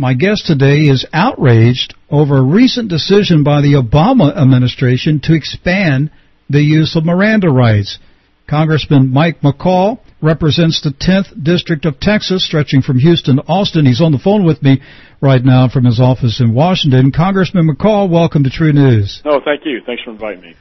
My guest today is outraged over a recent decision by the Obama administration to expand the use of Miranda rights. Congressman Mike McCaul represents the 10th District of Texas, stretching from Houston to Austin. He's on the phone with me right now from his office in Washington. Congressman McCaul, welcome to TruNews. Oh, thank you. Thanks for inviting me.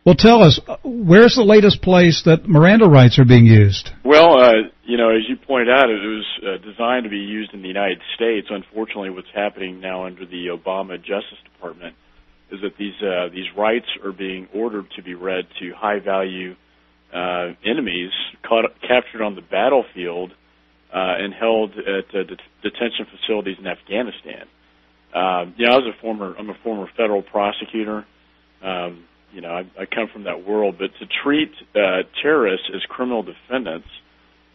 Well, tell us, where's the latest place that Miranda rights are being used? Well, as you pointed out, it was designed to be used in the United States. Unfortunately, what's happening now under the Obama Justice Department is that these rights are being ordered to be read to high-value enemies captured on the battlefield and held at detention facilities in Afghanistan. I'm a former federal prosecutor. I come from that world, but to treat terrorists as criminal defendants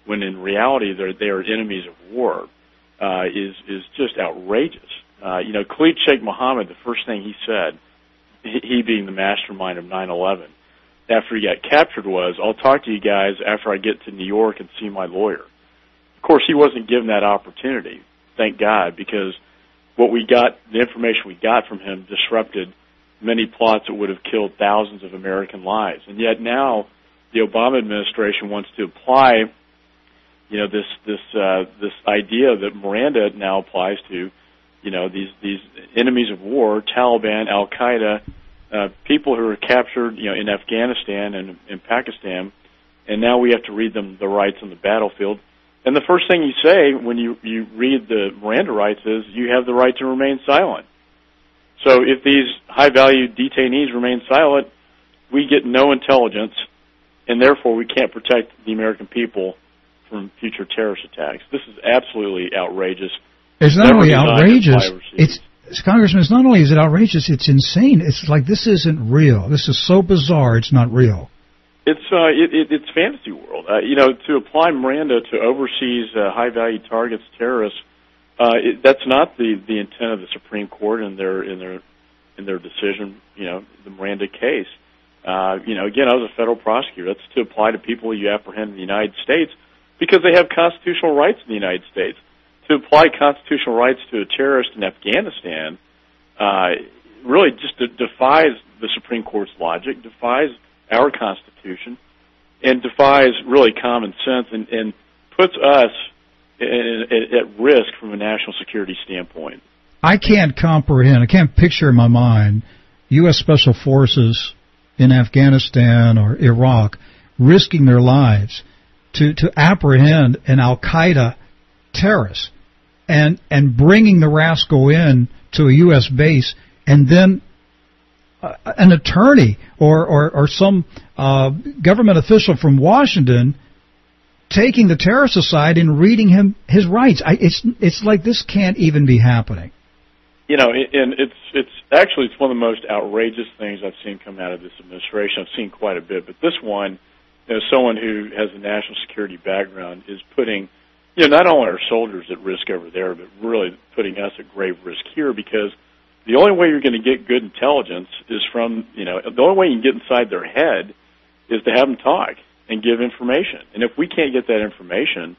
when in reality they are enemies of war is just outrageous. Khalid Sheikh Mohammed, the first thing he said, he being the mastermind of 9/11, after he got captured was, "I'll talk to you guys after I get to New York and see my lawyer." Of course, he wasn't given that opportunity, thank God, because the information we got from him disrupted many plots that would have killed thousands of American lives. And yet now the Obama administration wants to apply, this idea that Miranda now applies to, these enemies of war, Taliban, Al-Qaeda, people who are captured, in Afghanistan and in Pakistan, and now we have to read them the rights on the battlefield. And the first thing you say when you read the Miranda rights is you have the right to remain silent. So if these high-value detainees remain silent, we get no intelligence, and therefore we can't protect the American people from future terrorist attacks. This is absolutely outrageous. It's not only outrageous, Congressman, it's not only is it outrageous, it's insane. It's like this isn't real. This is so bizarre, it's not real. It's fantasy world. To apply Miranda to overseas high-value targets, terrorists, that's not the intent of the Supreme Court in their decision. The Miranda case. Again, I was a federal prosecutor. That's to apply to people you apprehend in the United States because they have constitutional rights in the United States. To apply constitutional rights to a terrorist in Afghanistan really just defies the Supreme Court's logic, defies our Constitution, and defies really common sense, and puts us at risk from a national security standpoint. I can't picture in my mind U.S. Special Forces in Afghanistan or Iraq risking their lives to apprehend an Al-Qaeda terrorist and bringing the rascal in to a U.S. base, and then an attorney or some government official from Washington taking the terrorist aside and reading him his rights. It's like this can't even be happening. And it's actually one of the most outrageous things I've seen come out of this administration. I've seen quite a bit, but this one, someone who has a national security background is putting, not only our soldiers at risk over there, but really putting us at grave risk here, because the only way you're going to get good intelligence is from, the only way you can get inside their head is to have them talk and give information. And if we can't get that information,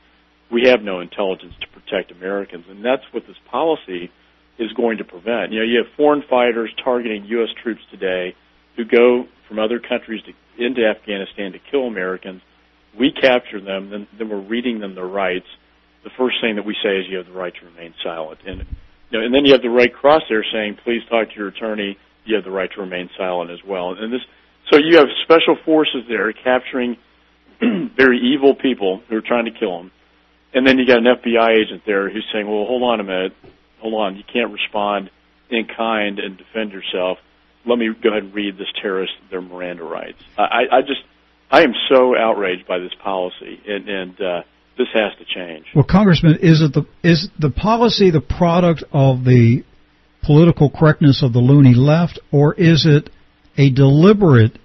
we have no intelligence to protect Americans. And that's what this policy is going to prevent. You have foreign fighters targeting U.S. troops today who go from other countries into Afghanistan to kill Americans. We capture them, then we're reading them their rights. The first thing that we say is you have the right to remain silent. And then you have the Red Cross there saying, please talk to your attorney. You have the right to remain silent as well. So you have special forces there capturing very evil people who are trying to kill them. And then you got an FBI agent there who's saying, well, hold on a minute. Hold on. You can't respond in kind and defend yourself. Let me go ahead and read this terrorist their Miranda rights. I am so outraged by this policy, and this has to change. Well, Congressman, is the policy the product of the political correctness of the loony left, or is it a deliberate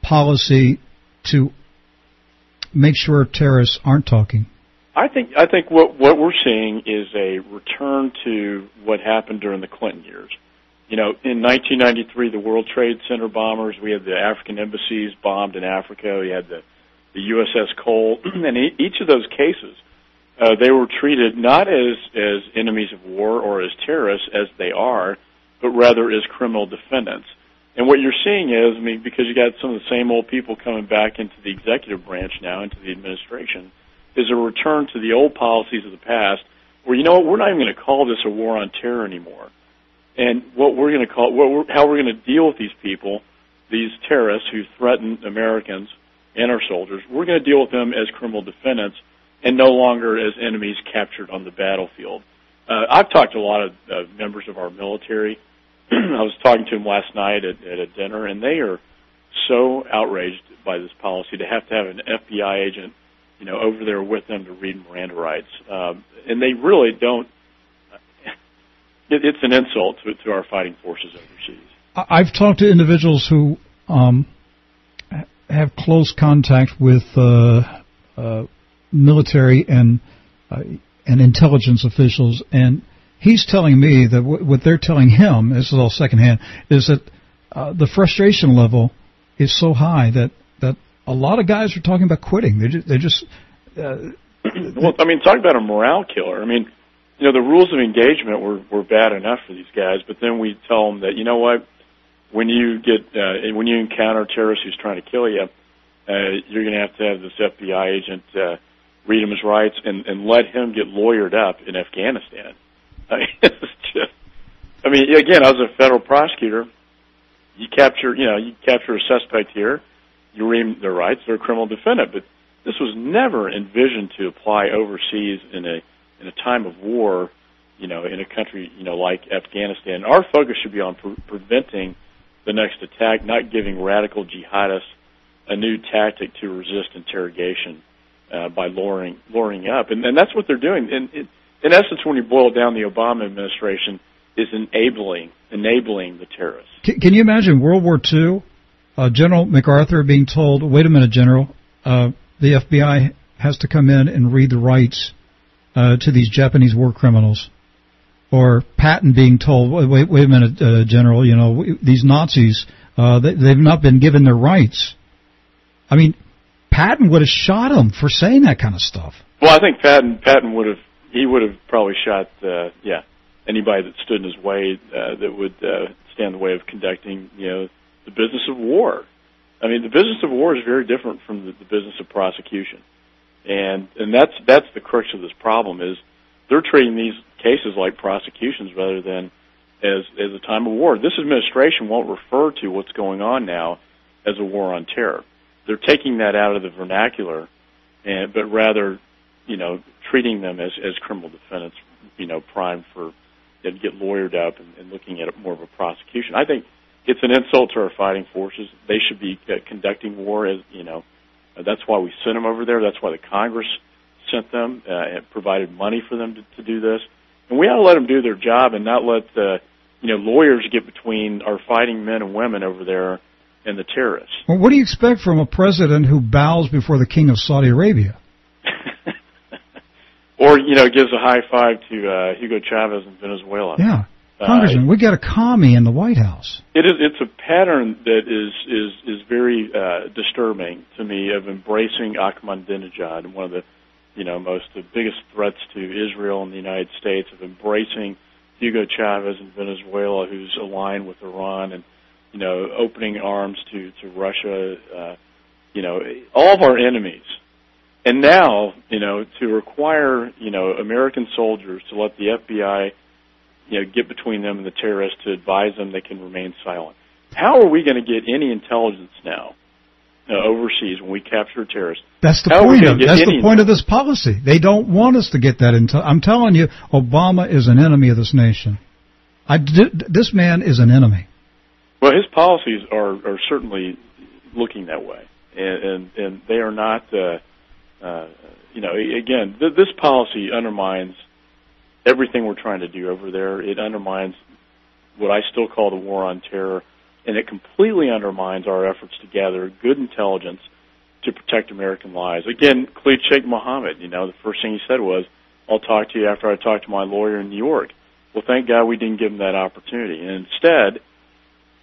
policy to make sure terrorists aren't talking? I think what we're seeing is a return to what happened during the Clinton years. In 1993, the World Trade Center bombers, we had the African embassies bombed in Africa, we had the USS Cole, and each of those cases, they were treated not as enemies of war or as terrorists as they are, but rather as criminal defendants. And what you're seeing is, I mean, because you got some of the same old people coming back into the executive branch now, into the administration, is a return to the old policies of the past where, you know what, we're not even going to call this a war on terror anymore. And what we're going to call, how we're going to deal with these people, these terrorists who threaten Americans and our soldiers, we're going to deal with them as criminal defendants and no longer as enemies captured on the battlefield. I've talked to a lot of members of our military. I was talking to them last night at a dinner, and they are so outraged by this policy to have an FBI agent, you know, over there with them to read Miranda rights. And they really don't. It's an insult to our fighting forces overseas. I've talked to individuals who have close contact with military and intelligence officials, and he's telling me that what they're telling him, this is all secondhand, is that the frustration level is so high that a lot of guys are talking about quitting. They just well, I mean, talk about a morale killer. I mean, you know, the rules of engagement were bad enough for these guys, but then we tell them that, you know what, when you encounter a terrorist who's trying to kill you, you're going to have this FBI agent read him his rights and let him get lawyered up in Afghanistan. I mean, it's just, I mean, again, I was a federal prosecutor. You capture a suspect here, you read their rights, they're a criminal defendant. But this was never envisioned to apply overseas in a time of war, you know, in a country, you know, like Afghanistan. Our focus should be on preventing the next attack, not giving radical jihadists a new tactic to resist interrogation by luring up, and that's what they're doing. And in essence, when you boil down, the Obama administration is enabling the terrorists. Can you imagine World War II, General MacArthur being told, "Wait a minute, General, the FBI has to come in and read the rights to these Japanese war criminals," or Patton being told, "Wait a minute, General, you know, these Nazis, they've not been given their rights." I mean, Patton would have shot him for saying that kind of stuff. Well, I think Patton would have probably shot anybody that stood in his way that would stand in the way of conducting, you know, the business of war. I mean, the business of war is very different from the business of prosecution, and that's the crux of this problem is they're treating these cases like prosecutions rather than as a time of war. This administration won't refer to what's going on now as a war on terror. They're taking that out of the vernacular, but rather, you know, treating them as criminal defendants, you know, primed for to get lawyered up and looking at it more of a prosecution. I think it's an insult to our fighting forces. They should be conducting war, as you know. That's why we sent them over there. That's why the Congress sent them and provided money for them to do this. And we ought to let them do their job and not let lawyers get between our fighting men and women over there and the terrorists. Well, what do you expect from a president who bows before the king of Saudi Arabia? Or, you know, gives a high five to Hugo Chavez in Venezuela. Yeah. Congressman, we got a commie in the White House. It's a pattern that is very disturbing to me of embracing Ahmadinejad, one of the the biggest threats to Israel and the United States, of embracing Hugo Chavez in Venezuela, who's aligned with Iran, and opening arms to Russia, all of our enemies. And now, to require, American soldiers to let the FBI, get between them and the terrorists to advise them they can remain silent. How are we going to get any intelligence now overseas when we capture terrorists? That's the point. That's the point of this policy. They don't want us to get that intel. I'm telling you, Obama is an enemy of this nation. This man is an enemy. Well, his policies are certainly looking that way, and they are not. Again, this policy undermines everything we're trying to do over there. It undermines what I still call the war on terror, and it completely undermines our efforts to gather good intelligence to protect American lives. Again, Khalid Sheikh Mohammed, the first thing he said was, "I'll talk to you after I talk to my lawyer in New York." Well, thank God we didn't give him that opportunity. And instead,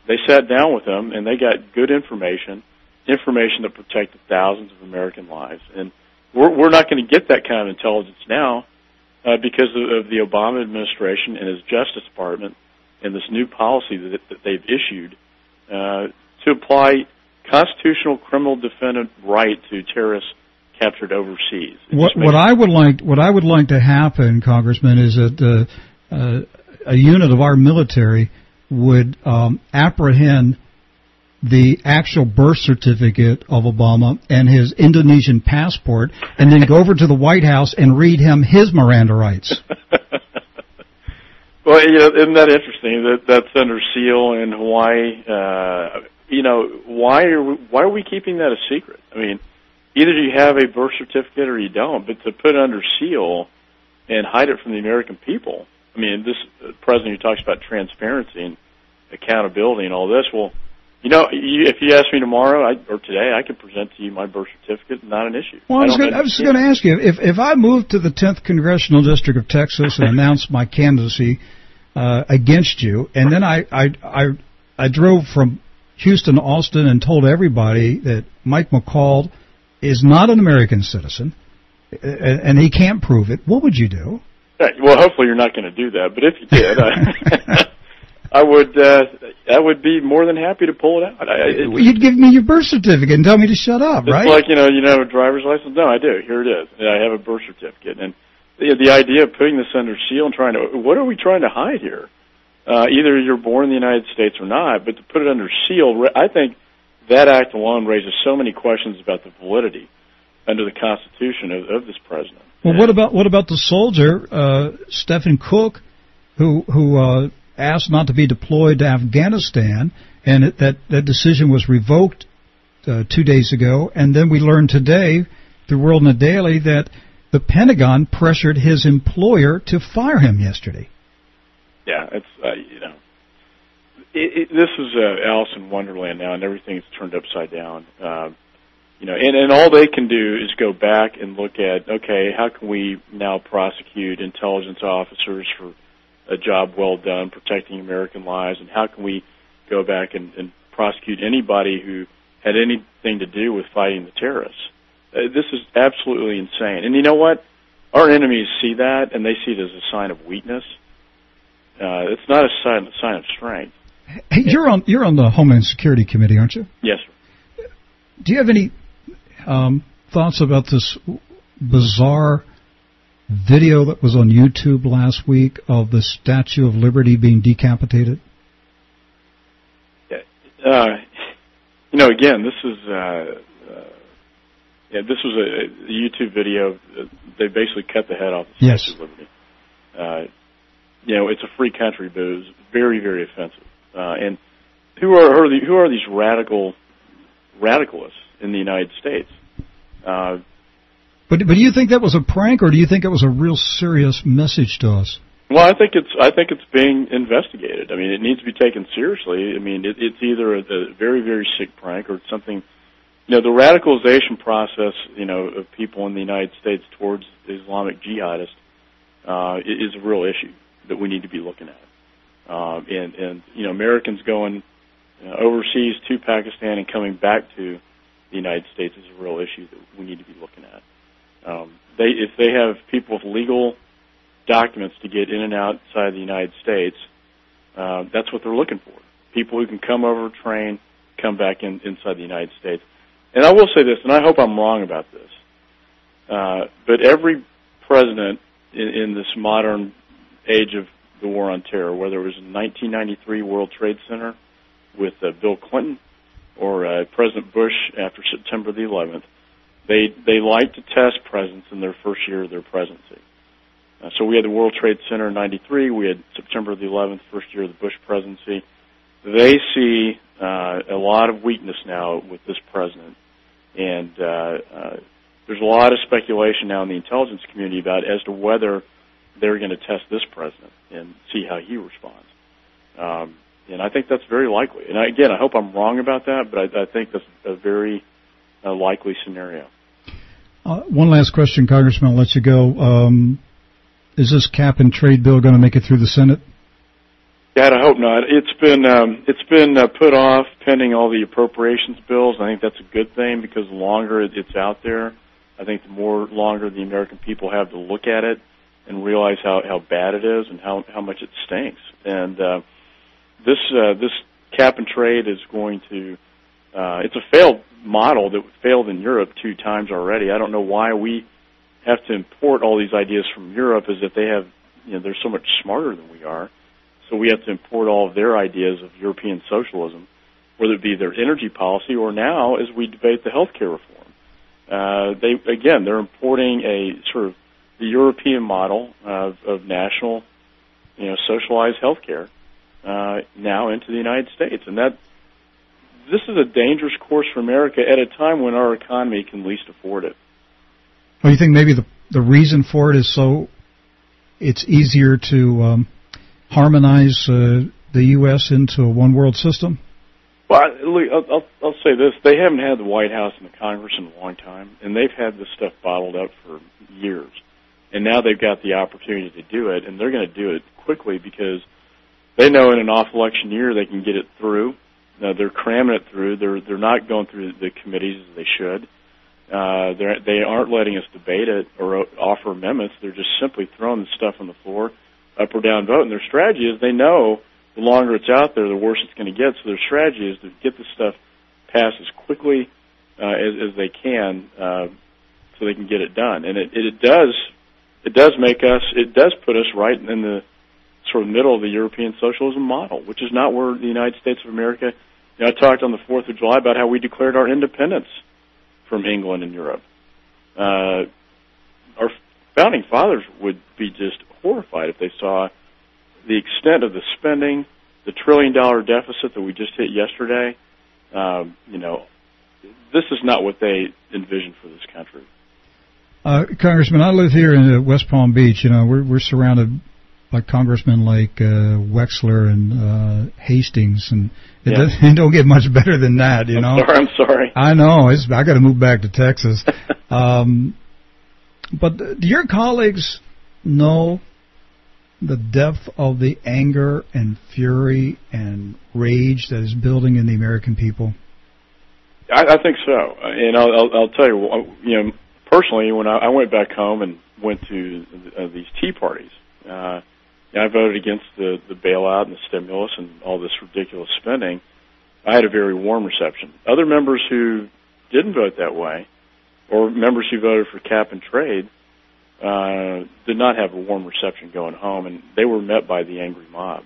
they sat down with him, and they got good information that protected thousands of American lives. And we're not going to get that kind of intelligence now because of the Obama administration and his Justice Department and this new policy that they've issued to apply constitutional criminal defendant right to terrorists captured overseas. What I would like to happen, Congressman, is that a unit of our military would apprehend the actual birth certificate of Obama and his Indonesian passport, and then go over to the White House and read him his Miranda rights. Well, isn't that interesting? That's under seal in Hawaii. Why are we keeping that a secret? I mean, either you have a birth certificate or you don't, but to put it under seal and hide it from the American people. I mean, this president who talks about transparency and accountability and all this, well, if you ask me tomorrow or today, I could present to you my birth certificate. Not an issue. Well, I was going to ask you, if I moved to the 10th Congressional District of Texas and announced my candidacy against you, and then I drove from Houston to Austin and told everybody that Mike McCaul is not an American citizen and he can't prove it, what would you do? Well, hopefully you're not going to do that. But if you did, I would be more than happy to pull it out. You'd give me your birth certificate and tell me to shut up, right? It's like, you have a driver's license? No, I do. Here it is. I have a birth certificate. And the idea of putting this under seal and what are we trying to hide here? Either you're born in the United States or not, but to put it under seal, I think that act alone raises so many questions about the validity under the Constitution of this president. Well, what about the soldier, Stephen Cook, who asked not to be deployed to Afghanistan, and that decision was revoked 2 days ago, and then we learned today through World in a Daily that the Pentagon pressured his employer to fire him yesterday. Yeah, it's this is Alice in Wonderland now, and everything's turned upside down. And all they can do is go back and look at, okay, how can we now prosecute intelligence officers for a job well done protecting American lives, and how can we go back and prosecute anybody who had anything to do with fighting the terrorists? This is absolutely insane. And you know what? Our enemies see that, and they see it as a sign of weakness. It's not a sign of strength. Hey, you're on the Homeland Security Committee, aren't you? Yes, sir. Do you have any thoughts about this bizarre video that was on YouTube last week of the Statue of Liberty being decapitated? Again, this was a YouTube video. They basically cut the head off the Statue of Liberty. It's a free country, but it was very, very offensive. And who are these radicalists in the United States? But do you think that was a prank, or do you think it was a real serious message to us? Well, I think it's being investigated. I mean, it needs to be taken seriously. I mean, it's either a very, very sick prank or it's something. The radicalization process, of people in the United States towards Islamic jihadists is a real issue that we need to be looking at. And Americans going overseas to Pakistan and coming back to the United States is a real issue that we need to be looking at. If they have people with legal documents to get in and outside the United States, that's what they're looking for. People who can come over, train, come back inside the United States. And I will say this, and I hope I'm wrong about this, but every president in this modern age of the war on terror, whether it was in 1993 World Trade Center with Bill Clinton or President Bush after September the 11th, they like to test presidents in their first year of their presidency. So we had the World Trade Center in 93, we had September the 11th, first year of the Bush presidency. They see a lot of weakness now with this president, and there's a lot of speculation now in the intelligence community about as to whether they're going to test this president and see how he responds. And I think that's very likely. And again, I hope I'm wrong about that, but I think that's a very likely scenario. One last question, Congressman, I'll let you go. Is this cap and trade bill going to make it through the Senate? God, I hope not. It's been put off pending all the appropriations bills. I think that's a good thing because the longer it's out there, I think the more longer the American people have to look at it and realize how bad it is and how much it stinks. And this cap and trade is going to it's a failed model that failed in Europe 2 times already. I don't know why we have to import all these ideas from Europe, is that they have, they're so much smarter than we are. So we have to import all of their ideas of European socialism, whether it be their energy policy or now as we debate the healthcare reform. They're importing a sort of the European model of national, socialized healthcare now into the United States, and this is a dangerous course for America at a time when our economy can least afford it. Well, you think maybe the reason for it is so it's easier to harmonize the U.S. into a one-world system? Well, I'll say this. They haven't had the White House and the Congress in a long time, and they've had this stuff bottled up for years. And now they've got the opportunity to do it, and they're going to do it quickly because they know in an off-election year they can get it through. They're cramming it through. They're not going through the committees as they should. They aren't letting us debate it or offer amendments. They're just simply throwing the stuff on the floor, up or down vote. And their strategy is they know the longer it's out there, the worse it's going to get. So their strategy is to get this stuff passed as quickly as they can, so they can get it done. And it does put us right in the sort of middle of the European socialism model, which is not where the United States of America. I talked on the 4th of July about how we declared our independence from England and Europe. Our founding fathers would be just horrified if they saw the extent of the spending, the $1 trillion deficit that we just hit yesterday. This is not what they envisioned for this country. Congressman, I live here in West Palm Beach. We're surrounded by congressmen like Wexler and Hastings, and it don't get much better than that. I'm sorry. I know. I got to move back to Texas. But do your colleagues know the depth of the anger and fury and rage that is building in the American people? I think so, and I'll tell you. Personally, when I went back home and went to these tea parties, I voted against the bailout and the stimulus and all this ridiculous spending. I had a very warm reception. Other members who didn't vote that way, or members who voted for cap and trade, did not have a warm reception going home, and they were met by the angry mob.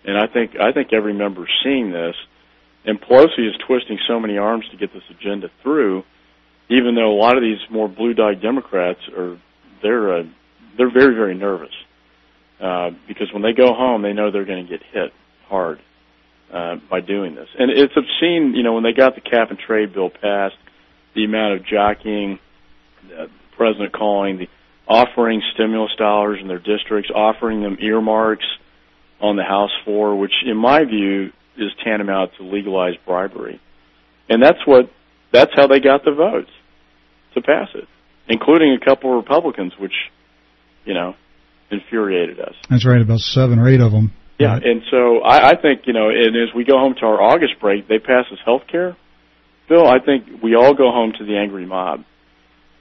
And I think every member is seeing this, and Pelosi is twisting so many arms to get this agenda through, even though a lot of these more blue-dyed Democrats they're very, very nervous because when they go home, they know they're going to get hit hard by doing this. And it's obscene, when they got the cap and trade bill passed, the amount of jockeying, the president offering stimulus dollars in their districts, offering them earmarks on the House floor, which in my view is tantamount to legalized bribery. And that's how they got the votes to pass it, including a couple of Republicans, which, infuriated us. That's right, about 7 or 8 of them. Yeah, right. And so I think, and as we go home to our August break, they pass this health care bill. I think we all go home to the angry mob.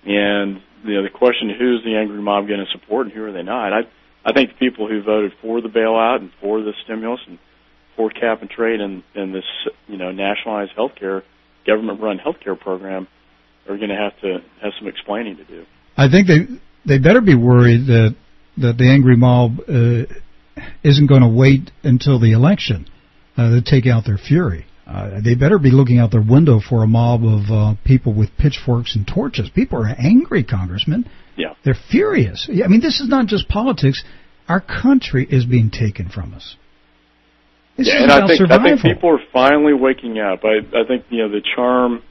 And, the question is, who's the angry mob going to support and who are they not? I think the people who voted for the bailout and for the stimulus and for cap and trade and this, nationalized health care, government-run health care program are going to have some explaining to do. I think they better be worried that the angry mob isn't going to wait until the election to take out their fury. They better be looking out their window for a mob of people with pitchforks and torches. People are angry, Congressman. Yeah. They're furious. I mean, this is not just politics. Our country is being taken from us. And I think people are finally waking up. I think the charm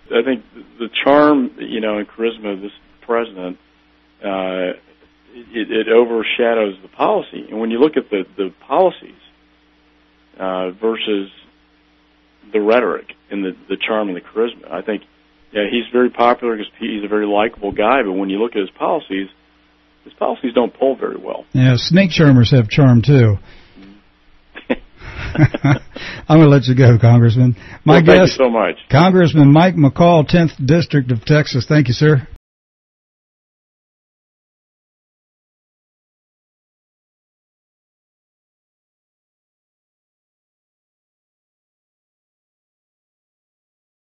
and charisma of this president it overshadows the policy. And when you look at the policies versus the rhetoric and the charm and the charisma, I think he's very popular because he's a very likable guy. But when you look at his policies don't poll very well. Yeah, snake charmers have charm too. I'm going to let you go, Congressman. Thank you so much. Congressman Mike McCaul, 10th District of Texas. Thank you, sir.